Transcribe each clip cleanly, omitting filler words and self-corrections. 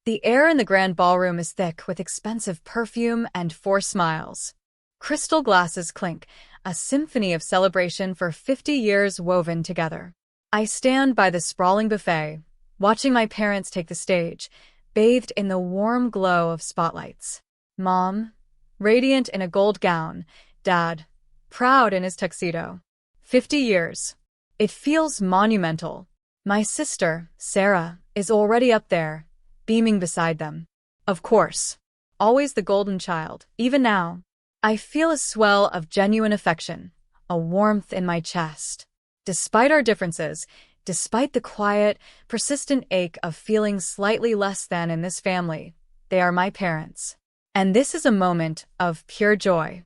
The air in the grand ballroom is thick with expensive perfume and forced smiles. Crystal glasses clink, a symphony of celebration for 50 years woven together. I stand by the sprawling buffet, watching my parents take the stage, bathed in the warm glow of spotlights. Mom, radiant in a gold gown, Dad, proud in his tuxedo. 50 years. It feels monumental. My sister, Sarah, is already up there, beaming beside them. Of course. Always the golden child, even now. I feel a swell of genuine affection, a warmth in my chest. Despite our differences, despite the quiet, persistent ache of feeling slightly less than in this family, they are my parents. And this is a moment of pure joy.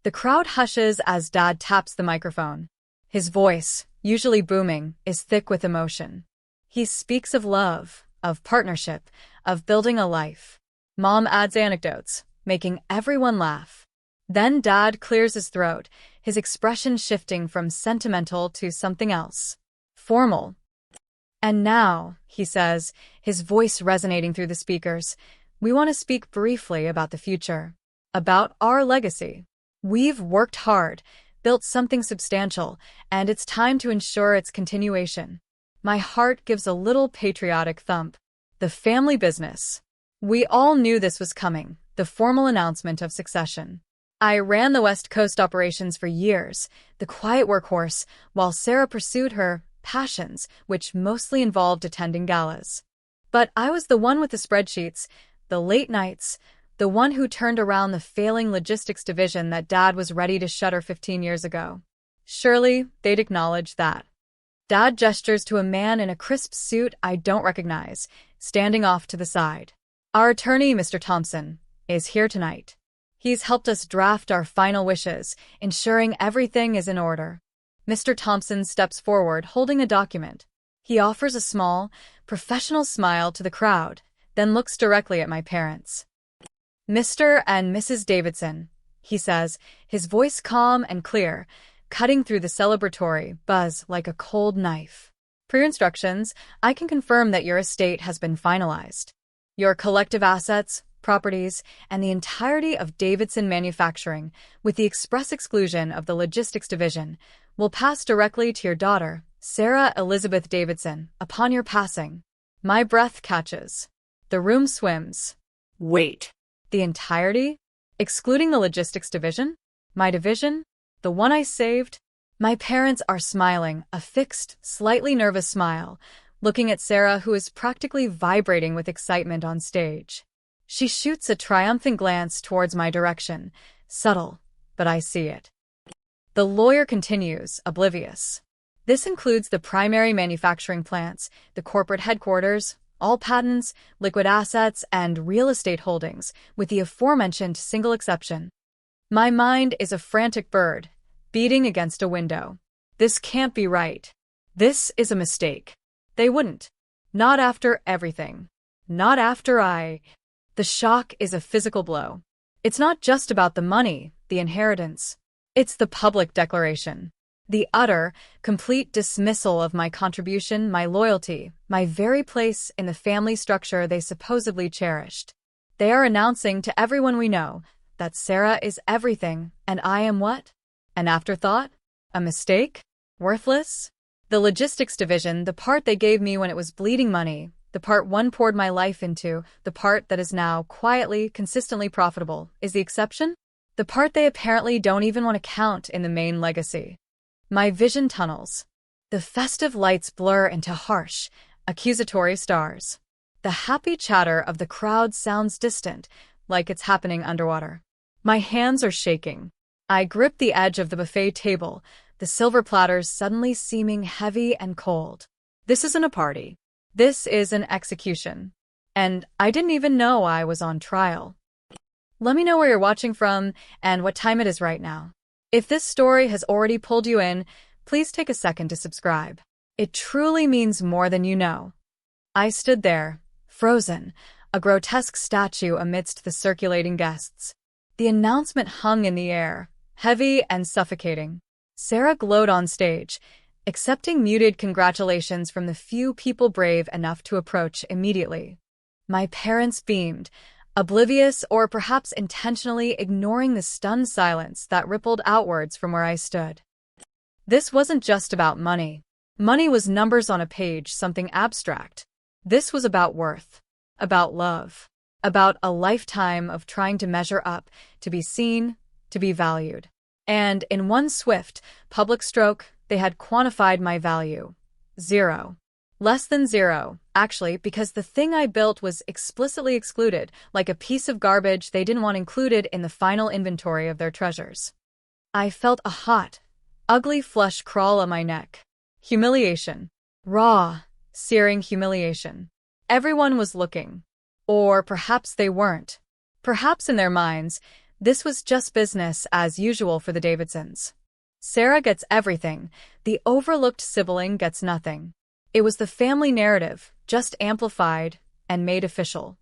The crowd hushes as Dad taps the microphone. His voice, usually booming, is thick with emotion. He speaks of love, of partnership, of building a life. Mom adds anecdotes, making everyone laugh. Then Dad clears his throat, his expression shifting from sentimental to something else. Formal. And now, he says, his voice resonating through the speakers, we want to speak briefly about the future. About our legacy. We've worked hard, built something substantial, and it's time to ensure its continuation. My heart gives a little patriotic thump. The family business. We all knew this was coming, the formal announcement of succession. I ran the West Coast operations for years, the quiet workhorse, while Sarah pursued her passions, which mostly involved attending galas. But I was the one with the spreadsheets, the late nights, the one who turned around the failing logistics division that Dad was ready to shutter 15 years ago. Surely, they'd acknowledge that. Dad gestures to a man in a crisp suit I don't recognize, standing off to the side. Our attorney, Mr. Thompson, is here tonight. He's helped us draft our final wishes, ensuring everything is in order. Mr. Thompson steps forward, holding a document. He offers a small, professional smile to the crowd, then looks directly at my parents. Mr. and Mrs. Davidson, he says, his voice calm and clear, cutting through the celebratory buzz like a cold knife. Per your instructions, I can confirm that your estate has been finalized. Your collective assets, properties, and the entirety of Davidson Manufacturing, with the express exclusion of the logistics division, will pass directly to your daughter, Sarah Elizabeth Davidson, upon your passing. My breath catches. The room swims. Wait. The entirety? Excluding the logistics division? My division? The one I saved? My parents are smiling, a fixed, slightly nervous smile, looking at Sarah, who is practically vibrating with excitement on stage. She shoots a triumphant glance towards my direction, subtle, but I see it. The lawyer continues, oblivious. This includes the primary manufacturing plants, the corporate headquarters, all patents, liquid assets, and real estate holdings, with the aforementioned single exception. My mind is a frantic bird, beating against a window. This can't be right. This is a mistake. They wouldn't. Not after everything. Not after I... The shock is a physical blow. It's not just about the money, the inheritance. It's the public declaration. The utter, complete dismissal of my contribution, my loyalty, my very place in the family structure they supposedly cherished. They are announcing to everyone we know that Sarah is everything, and I am what? An afterthought? A mistake? Worthless? The logistics division, the part they gave me when it was bleeding money, the part one poured my life into, the part that is now quietly, consistently profitable, is the exception? The part they apparently don't even want to count in the main legacy. My vision tunnels. The festive lights blur into harsh, accusatory stars. The happy chatter of the crowd sounds distant, like it's happening underwater. My hands are shaking. I grip the edge of the buffet table, the silver platters suddenly seeming heavy and cold. This isn't a party. This is an execution. And I didn't even know I was on trial. Let me know where you're watching from and what time it is right now. If this story has already pulled you in, please take a second to subscribe. It truly means more than you know. I stood there, frozen, a grotesque statue amidst the circulating guests. The announcement hung in the air, heavy and suffocating. Sarah glowed on stage, accepting muted congratulations from the few people brave enough to approach immediately. My parents beamed, oblivious or perhaps intentionally ignoring the stunned silence that rippled outwards from where I stood. This wasn't just about money. Money was numbers on a page, something abstract. This was about worth, about love, about a lifetime of trying to measure up, to be seen, to be valued. And in one swift, public stroke, they had quantified my value. 0. Less than 0, actually, because the thing I built was explicitly excluded, like a piece of garbage they didn't want included in the final inventory of their treasures. I felt a hot, ugly flush crawl on my neck. Humiliation. Raw, searing humiliation. Everyone was looking. Or perhaps they weren't. Perhaps in their minds, this was just business as usual for the Davidsons. Sarah gets everything. The overlooked sibling gets nothing. It was the family narrative, just amplified and made official.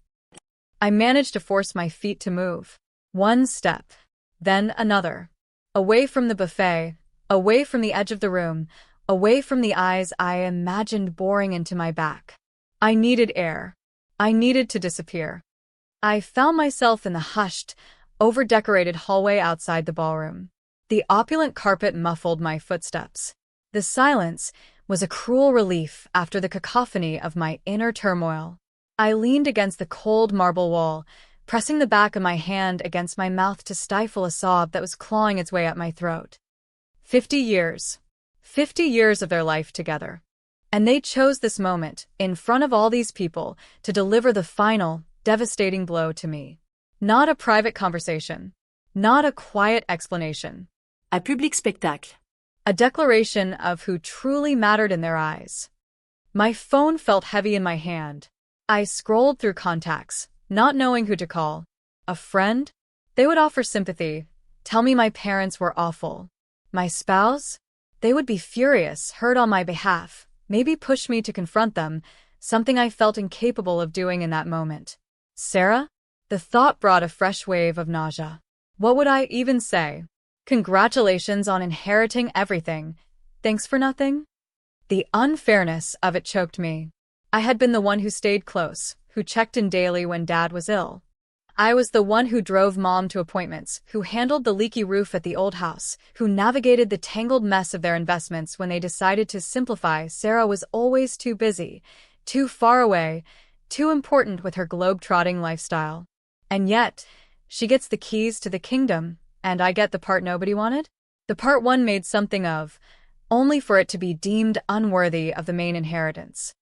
I managed to force my feet to move. One step, then another. Away from the buffet, away from the edge of the room, away from the eyes I imagined boring into my back. I needed air. I needed to disappear. I found myself in the hushed, over-decorated hallway outside the ballroom. The opulent carpet muffled my footsteps. The silence was a cruel relief after the cacophony of my inner turmoil. I leaned against the cold marble wall, pressing the back of my hand against my mouth to stifle a sob that was clawing its way up my throat. 50 years. 50 years of their life together. And they chose this moment, in front of all these people, to deliver the final, devastating blow to me. Not a private conversation. Not a quiet explanation. Un public spectacle. A declaration of who truly mattered in their eyes. My phone felt heavy in my hand. I scrolled through contacts, not knowing who to call. A friend? They would offer sympathy, tell me my parents were awful. My spouse? They would be furious, hurt on my behalf, maybe push me to confront them, something I felt incapable of doing in that moment. Sarah? The thought brought a fresh wave of nausea. What would I even say? Congratulations on inheriting everything. Thanks for nothing? The unfairness of it choked me. I had been the one who stayed close, who checked in daily when Dad was ill. I was the one who drove Mom to appointments, who handled the leaky roof at the old house, who navigated the tangled mess of their investments when they decided to simplify. Sarah was always too busy, too far away, too important with her globe-trotting lifestyle. And yet, she gets the keys to the kingdom, and I get the part nobody wanted? The part one made something of, only for it to be deemed unworthy of the main inheritance.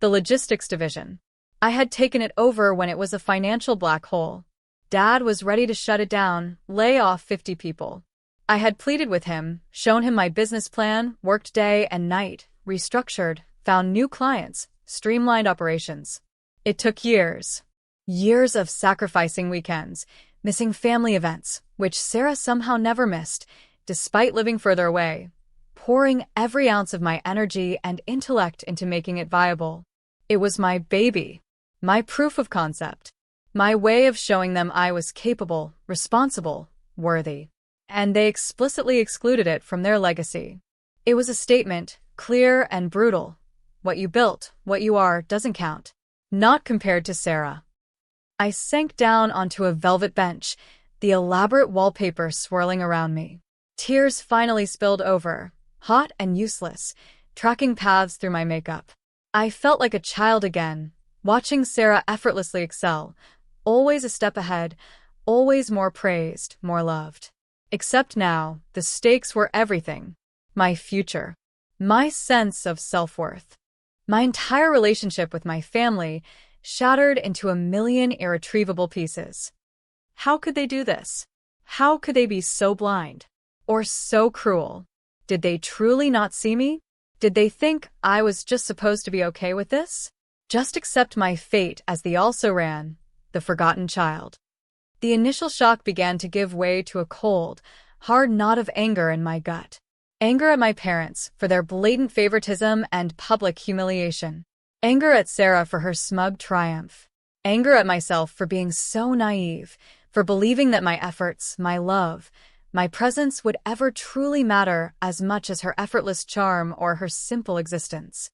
The logistics division. I had taken it over when it was a financial black hole. Dad was ready to shut it down, lay off 50 people. I had pleaded with him, shown him my business plan, worked day and night, restructured, found new clients, streamlined operations. It took years. Years of sacrificing weekends, missing family events, which Sarah somehow never missed, despite living further away, pouring every ounce of my energy and intellect into making it viable. It was my baby, my proof of concept, my way of showing them I was capable, responsible, worthy. And they explicitly excluded it from their legacy. It was a statement, clear and brutal. What you built, what you are, doesn't count. Not compared to Sarah. I sank down onto a velvet bench, the elaborate wallpaper swirling around me. Tears finally spilled over, hot and useless, tracking paths through my makeup. I felt like a child again, watching Sarah effortlessly excel, always a step ahead, always more praised, more loved. Except now, the stakes were everything. My future. My sense of self-worth. My entire relationship with my family shattered into a million irretrievable pieces. How could they do this? How could they be so blind? Or so cruel? Did they truly not see me? Did they think I was just supposed to be okay with this? Just accept my fate as the also-ran, the forgotten child. The initial shock began to give way to a cold, hard knot of anger in my gut. Anger at my parents for their blatant favoritism and public humiliation. Anger at Sarah for her smug triumph. Anger at myself for being so naive, for believing that my efforts, my love, my presence would ever truly matter as much as her effortless charm or her simple existence.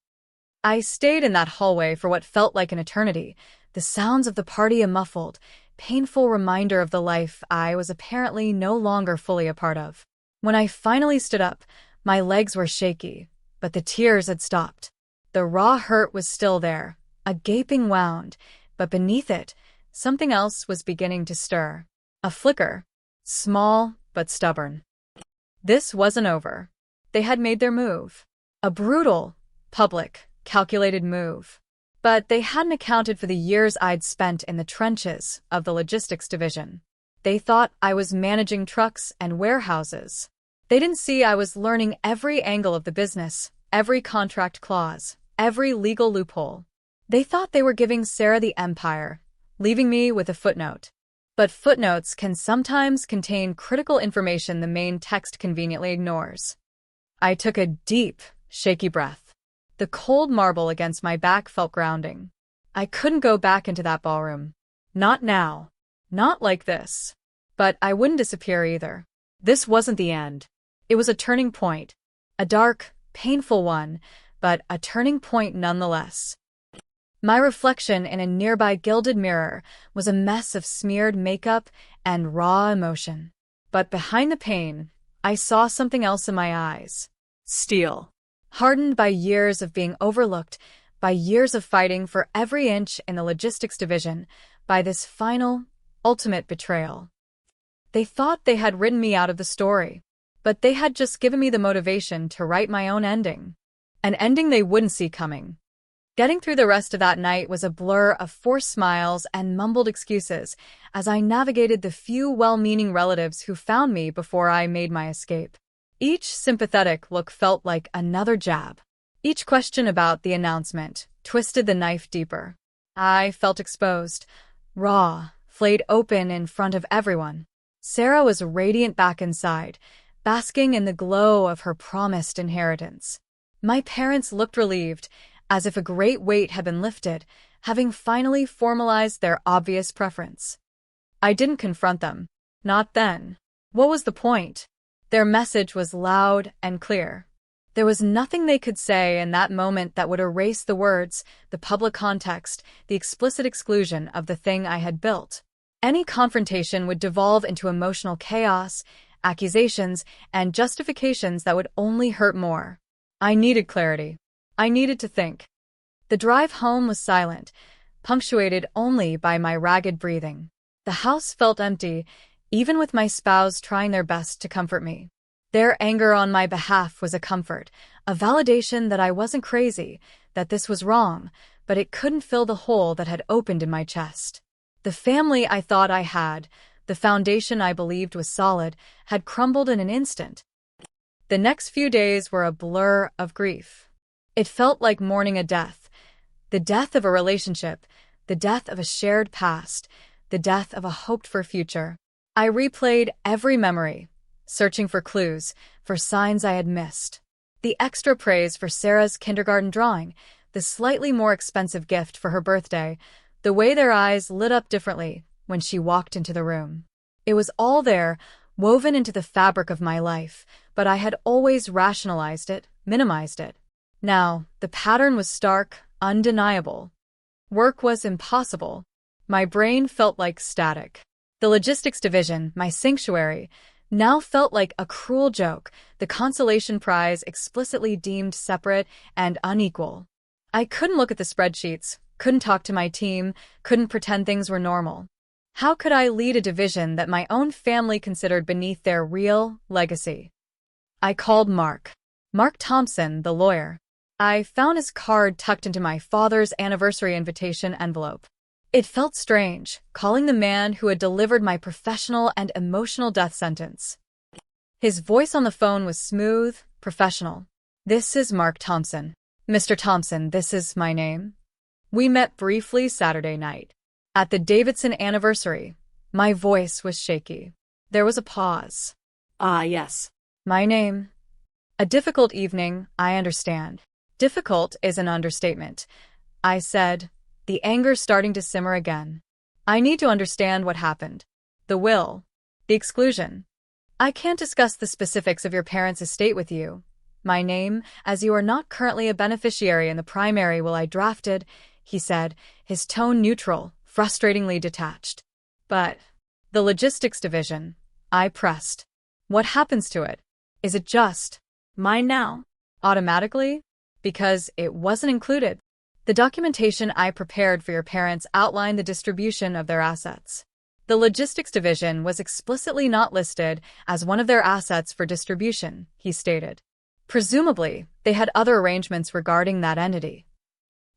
I stayed in that hallway for what felt like an eternity, The sounds of the party a muffled, painful reminder of the life I was apparently no longer fully a part of. When I finally stood up, my legs were shaky, but the tears had stopped. The raw hurt was still there, a gaping wound, but beneath it, something else was beginning to stir. A flicker, small but stubborn. This wasn't over. They had made their move. A brutal, public, calculated move. But they hadn't accounted for the years I'd spent in the trenches of the logistics division. They thought I was managing trucks and warehouses. They didn't see I was learning every angle of the business, every contract clause, every legal loophole. They thought they were giving Sarah the empire, leaving me with a footnote. But footnotes can sometimes contain critical information the main text conveniently ignores. I took a deep, shaky breath. The cold marble against my back felt grounding. I couldn't go back into that ballroom. Not now. Not like this. But I wouldn't disappear either. This wasn't the end. It was a turning point. A dark, painful one, but a turning point nonetheless. My reflection in a nearby gilded mirror was a mess of smeared makeup and raw emotion. But behind the pain, I saw something else in my eyes. Steel. Hardened by years of being overlooked, by years of fighting for every inch in the logistics division, by this final, ultimate betrayal. They thought they had written me out of the story, but they had just given me the motivation to write my own ending. An ending they wouldn't see coming. Getting through the rest of that night was a blur of forced smiles and mumbled excuses as I navigated the few well-meaning relatives who found me before I made my escape. Each sympathetic look felt like another jab. Each question about the announcement twisted the knife deeper. I felt exposed, raw, flayed open in front of everyone. Sarah was radiant back inside, basking in the glow of her promised inheritance. My parents looked relieved, as if a great weight had been lifted, having finally formalized their obvious preference. I didn't confront them. Not then. What was the point? Their message was loud and clear. There was nothing they could say in that moment that would erase the words, the public context, the explicit exclusion of the thing I had built. Any confrontation would devolve into emotional chaos, accusations, and justifications that would only hurt more. I needed clarity. I needed to think. The drive home was silent, punctuated only by my ragged breathing. The house felt empty, even with my spouse trying their best to comfort me. Their anger on my behalf was a comfort, a validation that I wasn't crazy, that this was wrong, but it couldn't fill the hole that had opened in my chest. The family I thought I had, the foundation I believed was solid, had crumbled in an instant. The next few days were a blur of grief. It felt like mourning a death. The death of a relationship, the death of a shared past, the death of a hoped-for future. I replayed every memory, searching for clues, for signs I had missed. The extra praise for Sarah's kindergarten drawing, the slightly more expensive gift for her birthday, the way their eyes lit up differently when she walked into the room. It was all there, woven into the fabric of my life, but I had always rationalized it, minimized it. Now, the pattern was stark, undeniable. Work was impossible. My brain felt like static. The logistics division, my sanctuary, now felt like a cruel joke, the consolation prize explicitly deemed separate and unequal. I couldn't look at the spreadsheets, couldn't talk to my team, couldn't pretend things were normal. How could I lead a division that my own family considered beneath their real legacy? I called Mark Thompson, the lawyer. I found his card tucked into my father's anniversary invitation envelope. It felt strange, calling the man who had delivered my professional and emotional death sentence. His voice on the phone was smooth, professional. "This is Mark Thompson. Mr. Thompson, this is my name. We met briefly Saturday night. At the Davidson anniversary." My voice was shaky. There was a pause. "Ah, yes. "My name." "A difficult evening, I understand." "Difficult is an understatement," I said, the anger starting to simmer again. "I need to understand what happened. The will. The exclusion. I can't discuss the specifics of your parents' estate with you. My name, as you are not currently a beneficiary in the primary will I drafted, he said, his tone neutral, frustratingly detached. But the logistics division, I pressed. What happens to it? Is it just mine now? Automatically? Because it wasn't included. The documentation I prepared for your parents outlined the distribution of their assets. The logistics division was explicitly not listed as one of their assets for distribution, he stated. Presumably, they had other arrangements regarding that entity.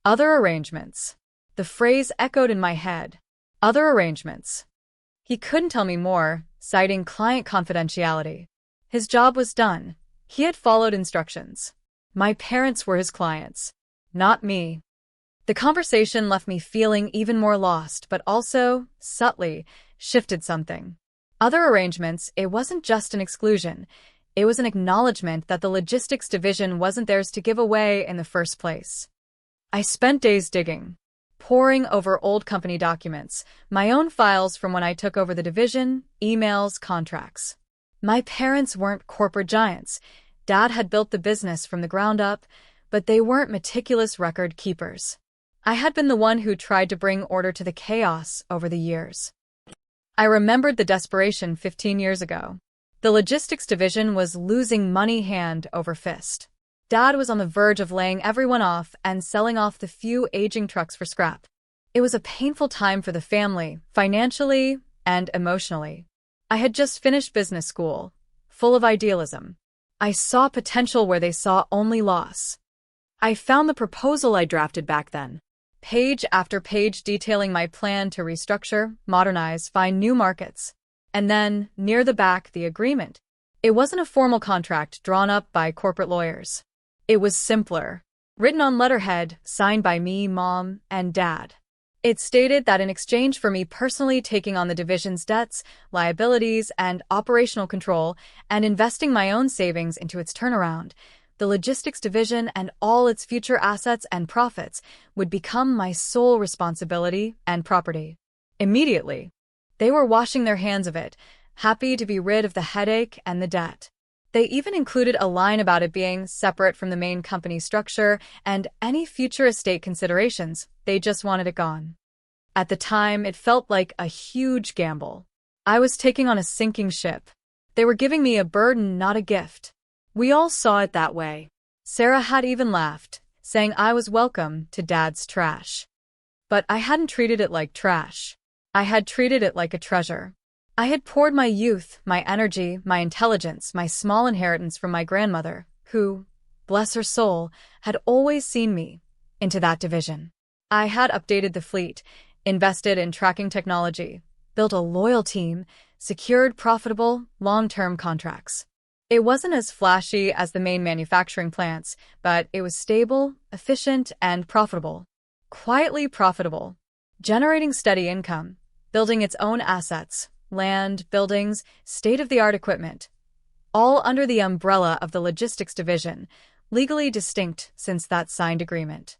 Other arrangements. The phrase echoed in my head. Other arrangements. He couldn't tell me more, citing client confidentiality. His job was done. He had followed instructions. My parents were his clients, not me. The conversation left me feeling even more lost, but also, subtly, shifted something. Other arrangements, it wasn't just an exclusion. It was an acknowledgement that the logistics division wasn't theirs to give away in the first place. I spent days digging, poring over old company documents, my own files from when I took over the division, emails, contracts. My parents weren't corporate giants. Dad had built the business from the ground up, but they weren't meticulous record keepers. I had been the one who tried to bring order to the chaos over the years. I remembered the desperation 15 years ago. The logistics division was losing money hand over fist. Dad was on the verge of laying everyone off and selling off the few aging trucks for scrap. It was a painful time for the family, financially and emotionally. I had just finished business school, full of idealism. I saw potential where they saw only loss. I found the proposal I drafted back then. Page after page detailing my plan to restructure, modernize, find new markets. And then, near the back, the agreement. It wasn't a formal contract drawn up by corporate lawyers. It was simpler. Written on letterhead, signed by me, Mom, and Dad. It stated that in exchange for me personally taking on the division's debts, liabilities, and operational control, and investing my own savings into its turnaround, the logistics division and all its future assets and profits would become my sole responsibility and property. Immediately, they were washing their hands of it, happy to be rid of the headache and the debt. They even included a line about it being separate from the main company structure and any future estate considerations. They just wanted it gone. At the time, it felt like a huge gamble. I was taking on a sinking ship. They were giving me a burden, not a gift. We all saw it that way. Sarah had even laughed, saying I was welcome to Dad's trash. But I hadn't treated it like trash. I had treated it like a treasure. I had poured my youth, my energy, my intelligence, my small inheritance from my grandmother, who, bless her soul, had always seen me, into that division. I had updated the fleet, invested in tracking technology, built a loyal team, secured profitable, long-term contracts. It wasn't as flashy as the main manufacturing plants, but it was stable, efficient, and profitable. Quietly profitable. Generating steady income, building its own assets, land, buildings, state-of-the-art equipment. All under the umbrella of the logistics division, legally distinct since that signed agreement.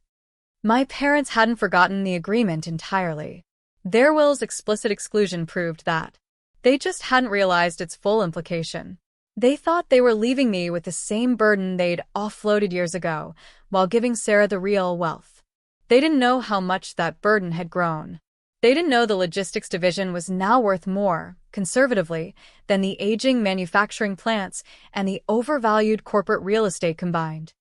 My parents hadn't forgotten the agreement entirely. Their will's explicit exclusion proved that. They just hadn't realized its full implication. They thought they were leaving me with the same burden they'd offloaded years ago, while giving Sarah the real wealth. They didn't know how much that burden had grown. They didn't know the logistics division was now worth more, conservatively, than the aging manufacturing plants and the overvalued corporate real estate combined.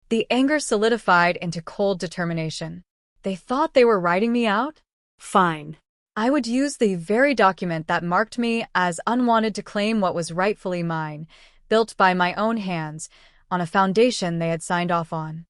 The anger solidified into cold determination. They thought they were writing me out? Fine. I would use the very document that marked me as unwanted to claim what was rightfully mine, built by my own hands, on a foundation they had signed off on.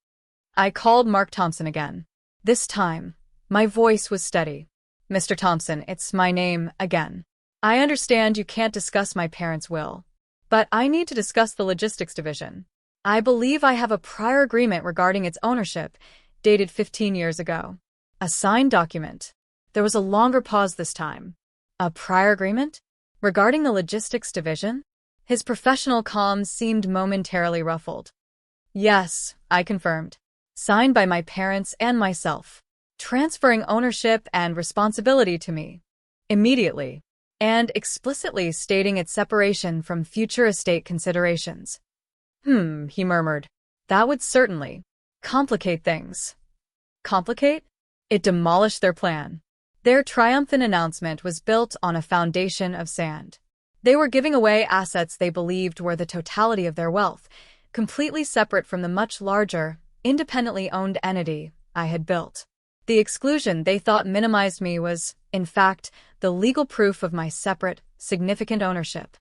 I called Mark Thompson again. This time, my voice was steady. Mr. Thompson, it's my name again. I understand you can't discuss my parents' will, but I need to discuss the logistics division. I believe I have a prior agreement regarding its ownership, dated 15 years ago. A signed document. There was a longer pause this time. A prior agreement? Regarding the logistics division? His professional calm seemed momentarily ruffled. Yes, I confirmed. Signed by my parents and myself. Transferring ownership and responsibility to me. Immediately. And explicitly stating its separation from future estate considerations. He murmured. That would certainly complicate things. Complicate? It demolished their plan. Their triumphant announcement was built on a foundation of sand. They were giving away assets they believed were the totality of their wealth, completely separate from the much larger, independently owned entity I had built. The exclusion they thought minimized me was, in fact, the legal proof of my separate, significant ownership.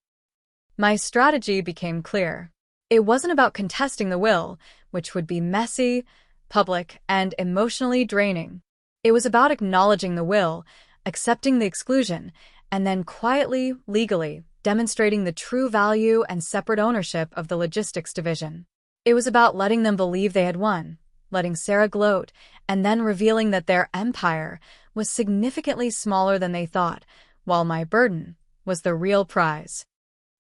My strategy became clear. It wasn't about contesting the will, which would be messy, public, and emotionally draining. It was about acknowledging the will, accepting the exclusion, and then quietly, legally, demonstrating the true value and separate ownership of the logistics division. It was about letting them believe they had won, letting Sarah gloat, and then revealing that their empire was significantly smaller than they thought, while my burden was the real prize.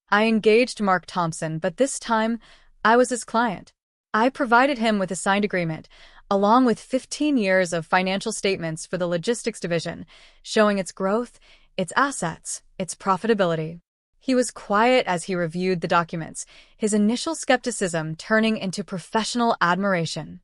I engaged Mark Thompson, but this time, I was his client. I provided him with a signed agreement, along with 15 years of financial statements for the logistics division, showing its growth, its assets, its profitability. He was quiet as he reviewed the documents, his initial skepticism turning into professional admiration.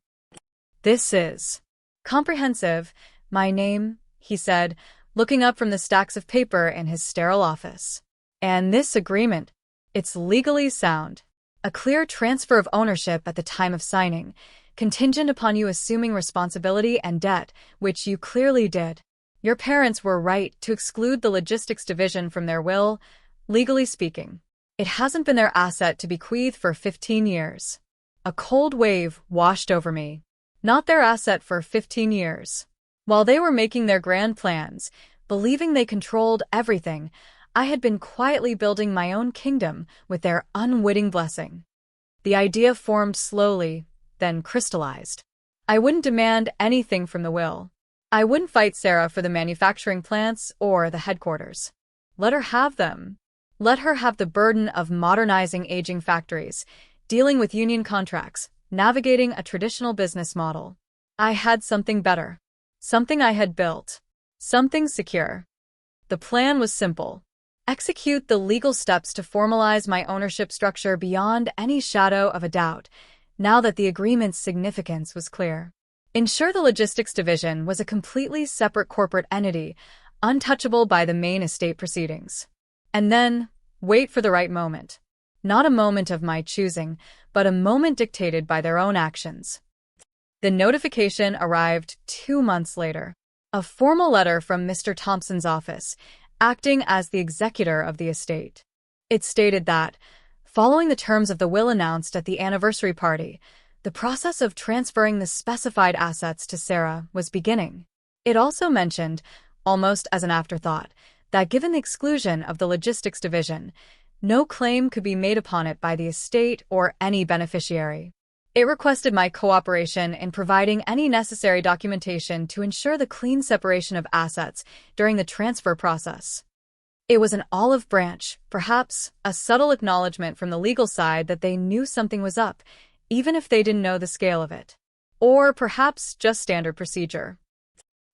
"This is comprehensive, my name," he said, looking up from the stacks of paper in his sterile office. "And this agreement, it's legally sound. A clear transfer of ownership at the time of signing, contingent upon you assuming responsibility and debt, which you clearly did. Your parents were right to exclude the logistics division from their will, legally speaking. It hasn't been their asset to bequeath for 15 years. A cold wave washed over me. Not their asset for 15 years. While they were making their grand plans, believing they controlled everything, I had been quietly building my own kingdom with their unwitting blessing. The idea formed slowly, then crystallized. I wouldn't demand anything from the will. I wouldn't fight Sarah for the manufacturing plants or the headquarters. Let her have them. Let her have the burden of modernizing aging factories, dealing with union contracts, navigating a traditional business model. I had something better. Something I had built. Something secure. The plan was simple. Execute the legal steps to formalize my ownership structure beyond any shadow of a doubt, now that the agreement's significance was clear. Ensure the logistics division was a completely separate corporate entity, untouchable by the main estate proceedings. And then, wait for the right moment. Not a moment of my choosing, but a moment dictated by their own actions. The notification arrived 2 months later. A formal letter from Mr. Thompson's office, acting as the executor of the estate. It stated that, following the terms of the will announced at the anniversary party, the process of transferring the specified assets to Sarah was beginning. It also mentioned, almost as an afterthought, that given the exclusion of the logistics division, no claim could be made upon it by the estate or any beneficiary. It requested my cooperation in providing any necessary documentation to ensure the clean separation of assets during the transfer process. It was an olive branch, perhaps a subtle acknowledgement from the legal side that they knew something was up, even if they didn't know the scale of it. Or perhaps just standard procedure.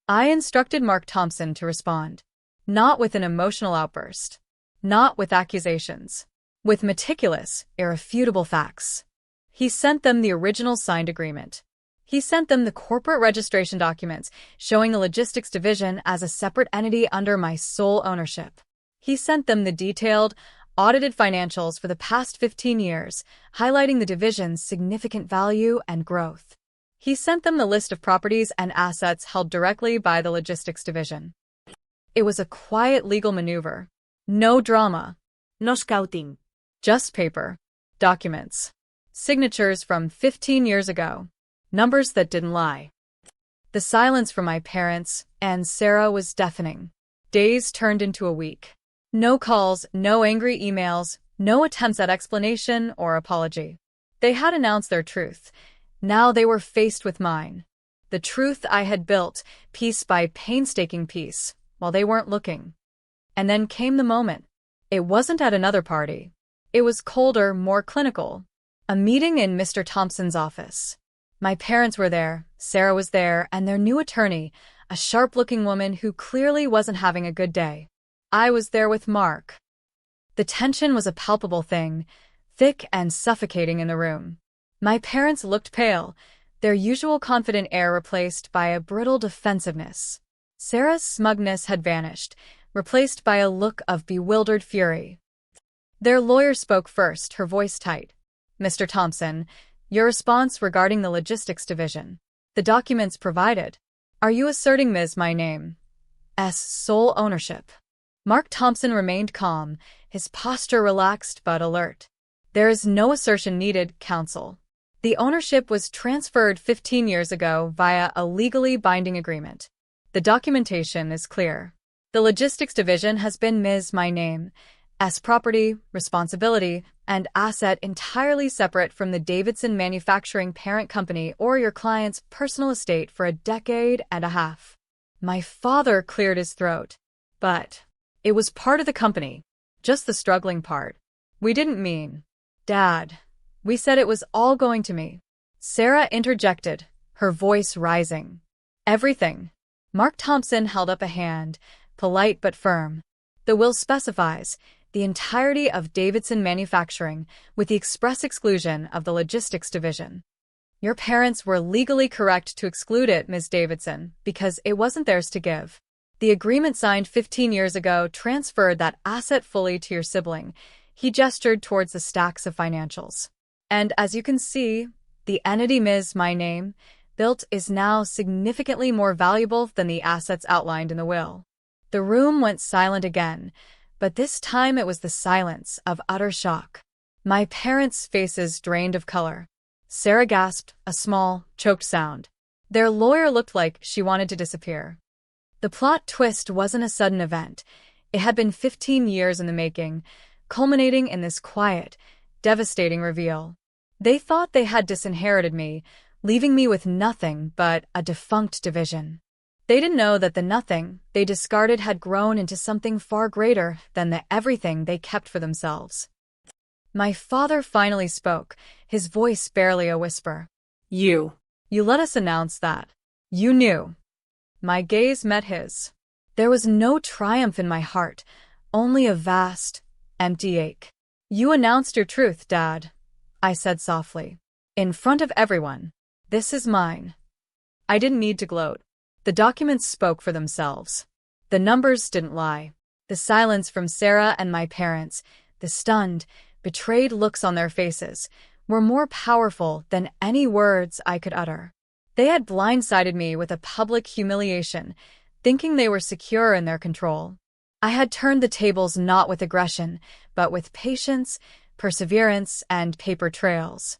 I instructed Mark Thompson to respond. Not with an emotional outburst. Not with accusations. With meticulous, irrefutable facts. He sent them the original signed agreement. He sent them the corporate registration documents showing the logistics division as a separate entity under my sole ownership. He sent them the detailed, audited financials for the past 15 years, highlighting the division's significant value and growth. He sent them the list of properties and assets held directly by the logistics division. It was a quiet legal maneuver. No drama. No scouting. Just paper. Documents. Signatures from 15 years ago. Numbers that didn't lie. The silence from my parents and Sarah was deafening. Days turned into a week. No calls, no angry emails, no attempts at explanation or apology. They had announced their truth. Now they were faced with mine. The truth I had built, piece by painstaking piece, while they weren't looking. And then came the moment. It wasn't at another party. It was colder, more clinical. A meeting in Mr. Thompson's office. My parents were there, Sarah was there, and their new attorney, a sharp-looking woman who clearly wasn't having a good day. I was there with Mark. The tension was a palpable thing, thick and suffocating in the room. My parents looked pale, their usual confident air replaced by a brittle defensiveness. Sarah's smugness had vanished, replaced by a look of bewildered fury. Their lawyer spoke first, her voice tight. "Mr. Thompson, your response regarding the logistics division. The documents provided. Are you asserting my name's sole ownership?" Mark Thompson remained calm, his posture relaxed but alert. "There is no assertion needed, counsel. The ownership was transferred 15 years ago via a legally binding agreement. The documentation is clear. The logistics division has been my name's property, responsibility, and asset entirely separate from the Davidson Manufacturing parent company or your client's personal estate for a decade and a half." My father cleared his throat. "But it was part of the company, just the struggling part. We didn't mean, Dad. We said it was all going to me." Sarah interjected, her voice rising. "Everything." Mark Thompson held up a hand, polite but firm. "The will specifies the entirety of Davidson Manufacturing, with the express exclusion of the logistics division. Your parents were legally correct to exclude it, Ms. Davidson, because it wasn't theirs to give. The agreement signed 15 years ago transferred that asset fully to your sibling." He gestured towards the stacks of financials. "And as you can see, the entity my name built is now significantly more valuable than the assets outlined in the will." The room went silent again, but this time it was the silence of utter shock. My parents' faces drained of color. Sarah gasped, a small, choked sound. Their lawyer looked like she wanted to disappear. The plot twist wasn't a sudden event. It had been 15 years in the making, culminating in this quiet, devastating reveal. They thought they had disinherited me, leaving me with nothing but a defunct division. They didn't know that the nothing they discarded had grown into something far greater than the everything they kept for themselves. My father finally spoke, his voice barely a whisper. You let us announce that. You knew." My gaze met his. There was no triumph in my heart, only a vast, empty ache. "You announced your truth, Dad," I said softly. "In front of everyone. This is mine." I didn't need to gloat. The documents spoke for themselves. The numbers didn't lie. The silence from Sarah and my parents, the stunned, betrayed looks on their faces, were more powerful than any words I could utter. They had blindsided me with a public humiliation, thinking they were secure in their control. I had turned the tables not with aggression, but with patience, perseverance, and paper trails.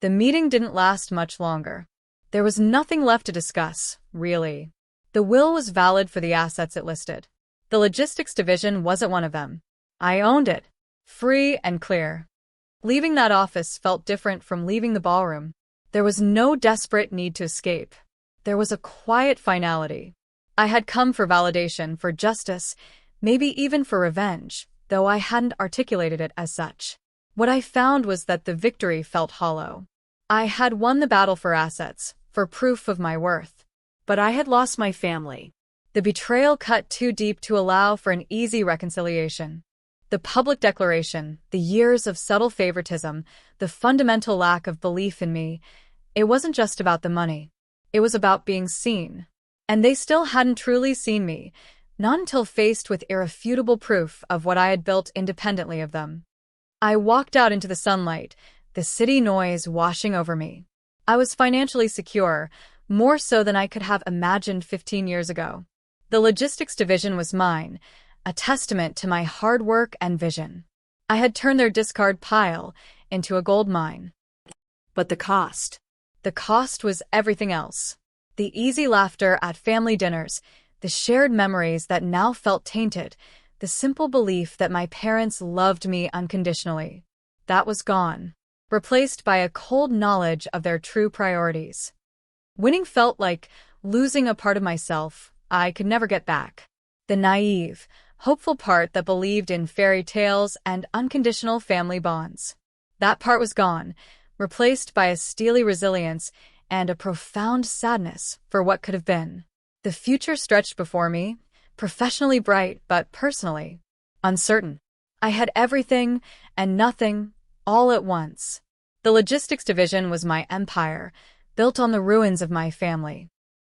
The meeting didn't last much longer. There was nothing left to discuss, really. The will was valid for the assets it listed. The logistics division wasn't one of them. I owned it, free and clear. Leaving that office felt different from leaving the ballroom. There was no desperate need to escape. There was a quiet finality. I had come for validation, for justice, maybe even for revenge, though I hadn't articulated it as such. What I found was that the victory felt hollow. I had won the battle for assets, for proof of my worth. But I had lost my family. The betrayal cut too deep to allow for an easy reconciliation. The public declaration, the years of subtle favoritism, the fundamental lack of belief in me, it wasn't just about the money. It was about being seen. And they still hadn't truly seen me, not until faced with irrefutable proof of what I had built independently of them. I walked out into the sunlight, the city noise washing over me. I was financially secure, more so than I could have imagined 15 years ago. The logistics division was mine, a testament to my hard work and vision. I had turned their discard pile into a gold mine. But the cost. The cost was everything else. The easy laughter at family dinners, the shared memories that now felt tainted, the simple belief that my parents loved me unconditionally. That was gone, replaced by a cold knowledge of their true priorities. Winning felt like losing a part of myself I could never get back. The naive, hopeful part that believed in fairy tales and unconditional family bonds. That part was gone, replaced by a steely resilience and a profound sadness for what could have been. The future stretched before me, professionally bright but personally uncertain. I had everything and nothing all at once. The logistics division was my empire, built on the ruins of my family.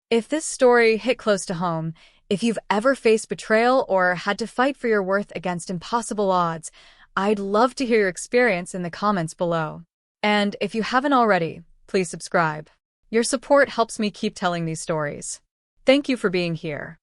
If this story hit close to home, if you've ever faced betrayal or had to fight for your worth against impossible odds, I'd love to hear your experience in the comments below. And if you haven't already, please subscribe. Your support helps me keep telling these stories. Thank you for being here.